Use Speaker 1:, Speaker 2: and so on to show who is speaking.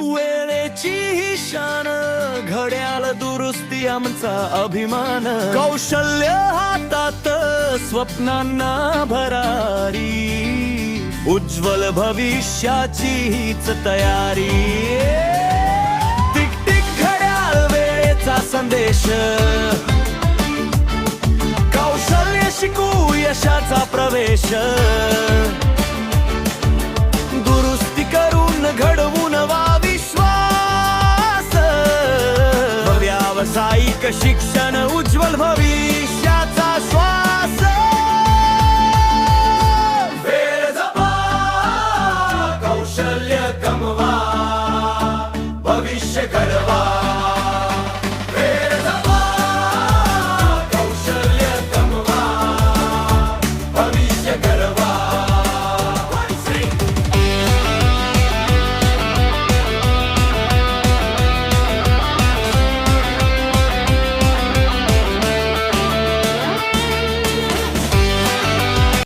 Speaker 1: वेळेची ही शान, घड्याळ दुरुस्ती आमचा अभिमान, कौशल्य हातात स्वप्नांना भरारी, उज्ज्वल भविष्याची हीच तयारी. टिक टिक घड्याळ वेळेचा संदेश, कौशल्य शिकू यशाचा प्रवेश, दुरुस्ती करून घडवून वा विश्वास, व्यावसायिक शिक्षण उज्ज्वल भविष्य.